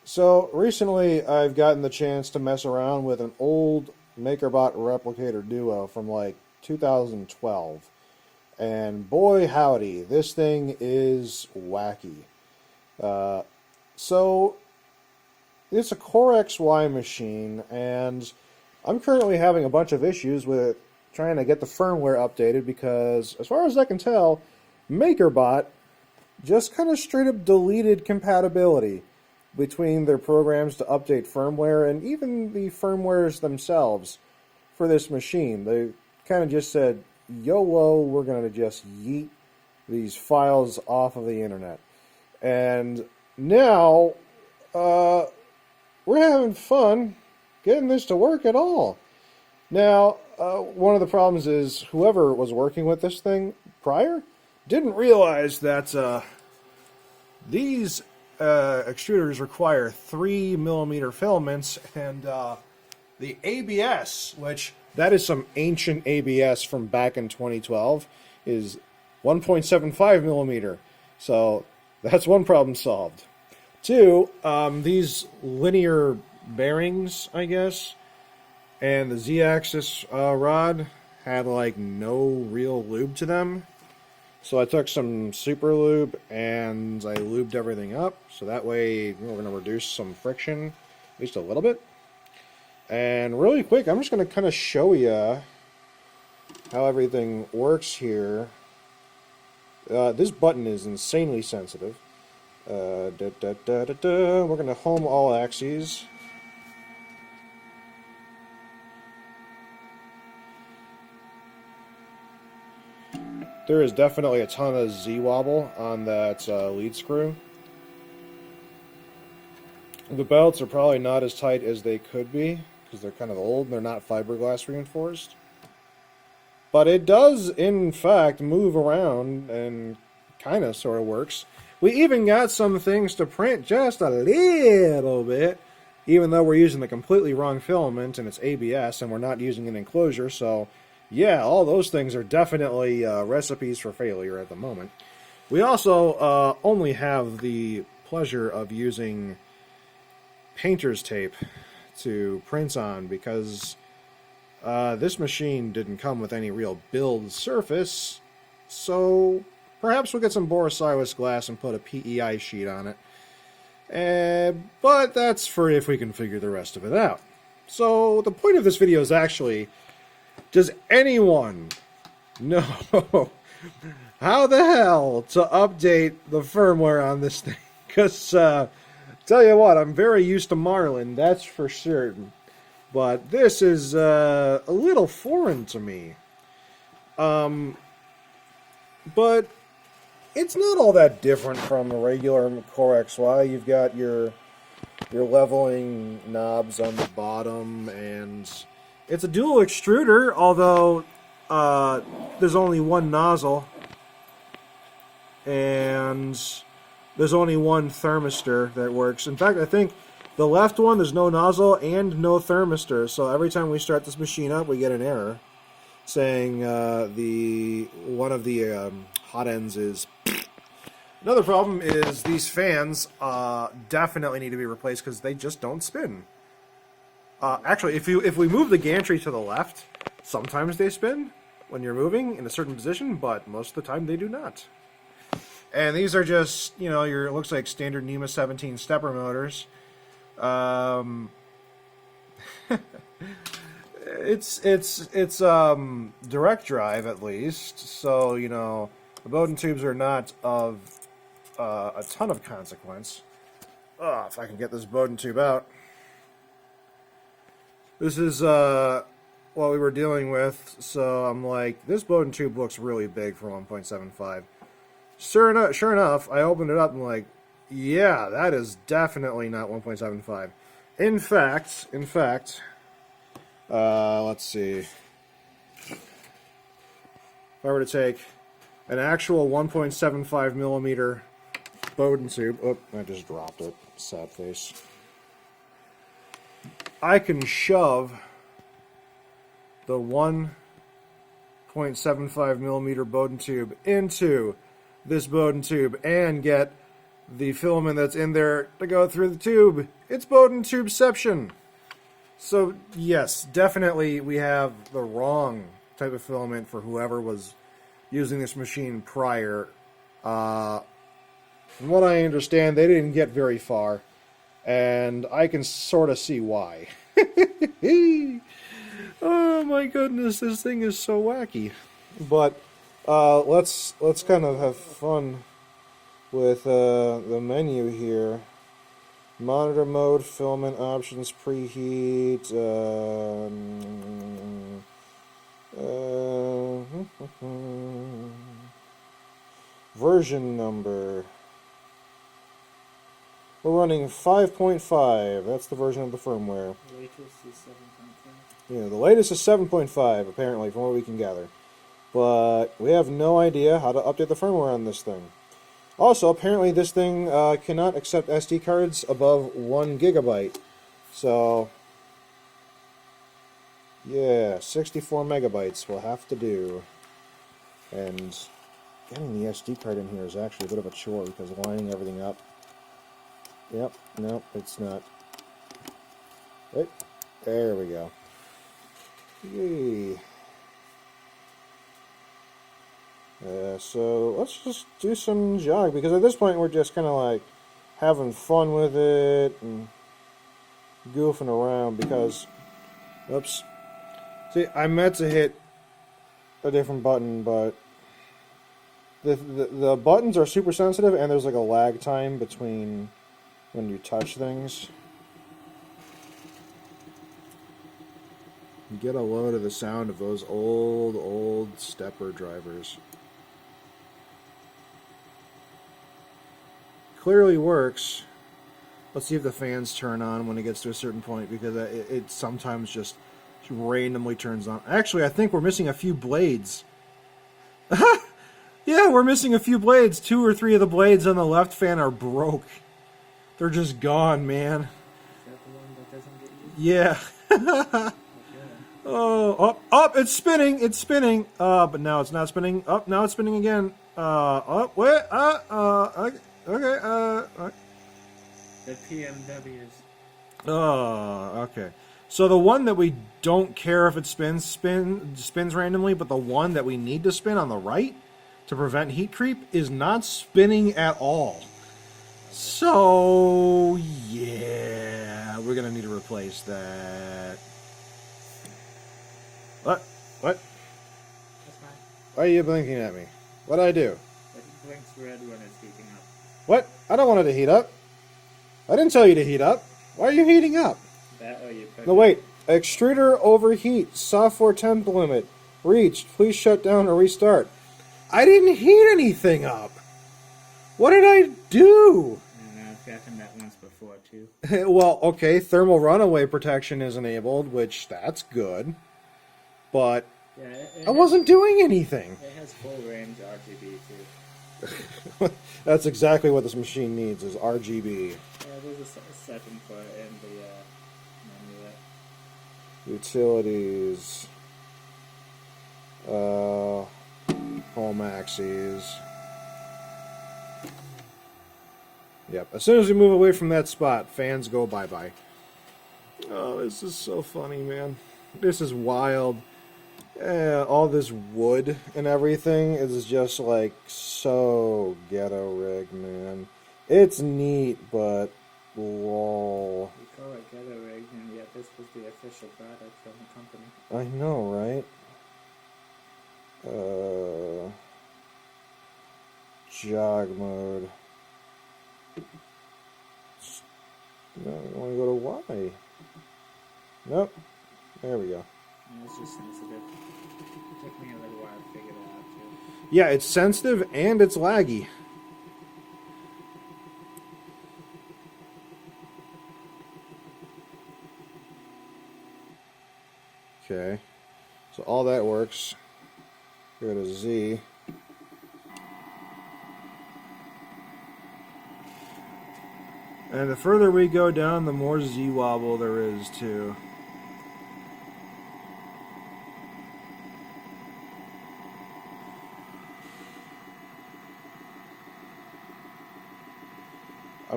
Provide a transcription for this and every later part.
So recently, I've gotten the chance to mess around with an old MakerBot Replicator Duo from like 2012, and boy howdy, this thing is wacky. Uh, so it's a Core XY machine, and I'm currently having a bunch of issues with trying to get the firmware updated because, as far as I can tell, MakerBot just kind of straight up deleted compatibility between their programs to update firmware and even the firmwares themselves for this machine. They kind of just said, YOLO, we're going to just yeet these files off of the internet. And now, we're having fun getting this to work at all. Now, one of the problems is whoever was working with this thing prior didn't realize that these extruders require 3mm filaments, and the ABS, which that is some ancient ABS from back in 2012, is 1.75mm. So that's one problem solved. Two, these linear bearings, I guess, and the Z-axis rod had like no real lube to them. So I took some super lube and I lubed everything up, so that way we're going to reduce some friction, at least a little bit. And really quick, I'm just going to kind of show you how everything works here. This button is insanely sensitive. We're going to home all axes. There is definitely a ton of Z-wobble on that lead screw. The belts are probably not as tight as they could be because they're kind of old and they're not fiberglass reinforced. But it does, in fact, move around and kind of sort of works. We even got some things to print just a little bit, even though we're using the completely wrong filament and it's ABS and we're not using an enclosure, so yeah, all those things are definitely recipes for failure at the moment. We also only have the pleasure of using painter's tape to print on because this machine didn't come with any real build surface, so perhaps we'll get some Borosilis glass and put a PEI sheet on it. But that's for if we can figure the rest of it out. So the point of this video is actually, does anyone know how the hell to update the firmware on this thing? Because, tell you what, I'm very used to Marlin, that's for certain. But this is a little foreign to me. But it's not all that different from the regular Core XY. You've got your leveling knobs on the bottom, and it's a dual extruder, although there's only one nozzle, and there's only one thermistor that works. In fact, I think the left one, there's no nozzle and no thermistor, so every time we start this machine up, we get an error saying one of the hot ends is. Another problem is these fans definitely need to be replaced because they just don't spin. Actually, if we move the gantry to the left, sometimes they spin when you're moving in a certain position, but most of the time they do not. And these are just, you know, it looks like standard NEMA 17 stepper motors. It's direct drive at least, so you know the Bowden tubes are not of a ton of consequence. If I can get this Bowden tube out. This is what we were dealing with, so I'm like, this Bowden tube looks really big for 1.75. Sure enough, I opened it up and like, yeah, that is definitely not 1.75. In fact, let's see. If I were to take an actual 1.75mm Bowden tube, oh, I just dropped it, sad face. I can shove the 1.75mm Bowden tube into this Bowden tube and get the filament that's in there to go through the tube. It's Bowden tubeception. So, yes, definitely we have the wrong type of filament for whoever was using this machine prior. From what I understand, they didn't get very far, and I can sort of see why. Oh my goodness, this thing is so wacky. But let's kind of have fun with the menu here. Monitor mode, filament options, preheat. Version number. We're running 5.5. That's the version of the firmware. The latest is 7.5. Yeah, the latest is 7.5, apparently, from what we can gather. But we have no idea how to update the firmware on this thing. Also, apparently this thing cannot accept SD cards above 1 gigabyte. So, yeah, 64 megabytes will have to do. And getting the SD card in here is actually a bit of a chore because lining everything up. Yep, no, it's not. Right, there we go. Yay. So let's just do some jog, because at this point we're just kind of like having fun with it and goofing around because, oops. See, I meant to hit a different button, but the buttons are super sensitive and there's like a lag time between when you touch things. You get a load of the sound of those old stepper drivers. Clearly works. Let's see if the fans turn on when it gets to a certain point, because it sometimes just randomly turns on. Actually, I think we're missing a few blades. Yeah, we're missing a few blades. 2 or 3 of the blades on the left fan are broke. They're just gone, man. Is that the one that doesn't get used? Yeah. Oh, up, it's spinning, but now it's not spinning. Up, now it's spinning again. Up, wait, okay, The PMWs. okay. So the one that we don't care if it spins randomly, but the one that we need to spin on the right to prevent heat creep is not spinning at all. So, yeah, we're going to need to replace that. What? That's fine. Why are you blinking at me? What'd I do? It blinks red when it's heating up. What? I don't want it to heat up. I didn't tell you to heat up. Why are you heating up? That or you put No, wait. Extruder overheat. Software temp limit. Reached. Please shut down or restart. I didn't heat anything up. What did I do? And I've gotten that once before too. Well, okay, thermal runaway protection is enabled, which that's good. But Yeah, I wasn't doing anything. It has full range RGB too. That's exactly what this machine needs, is RGB. Yeah, there's a setting for it in the menu. Utilities. Home axes. Yep, as soon as we move away from that spot, fans go bye-bye. Oh, this is so funny, man. This is wild. All this wood and everything is just like so ghetto rig, man. It's neat, but lol. We call it Ghetto Rig, and yet this was the official product from the company. I know, right? Jog mode. No, I want to go to Y. Nope. There we go. And it's just sensitive. It took me a little while to figure that out too. Yeah, it's sensitive and it's laggy. Okay. So all that works. Go to Z. And the further we go down, the more Z wobble there is too.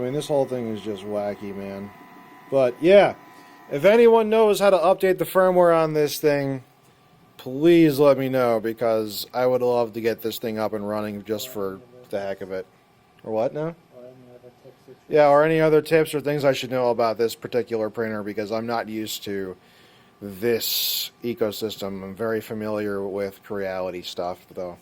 mean, this whole thing is just wacky, man. But yeah, if anyone knows how to update the firmware on this thing, please let me know, because I would love to get this thing up and running just for the heck of it. Or what now? Or any other tips that you Yeah, or any other tips or things I should know about this particular printer, because I'm not used to this ecosystem. I'm very familiar with Creality stuff, though.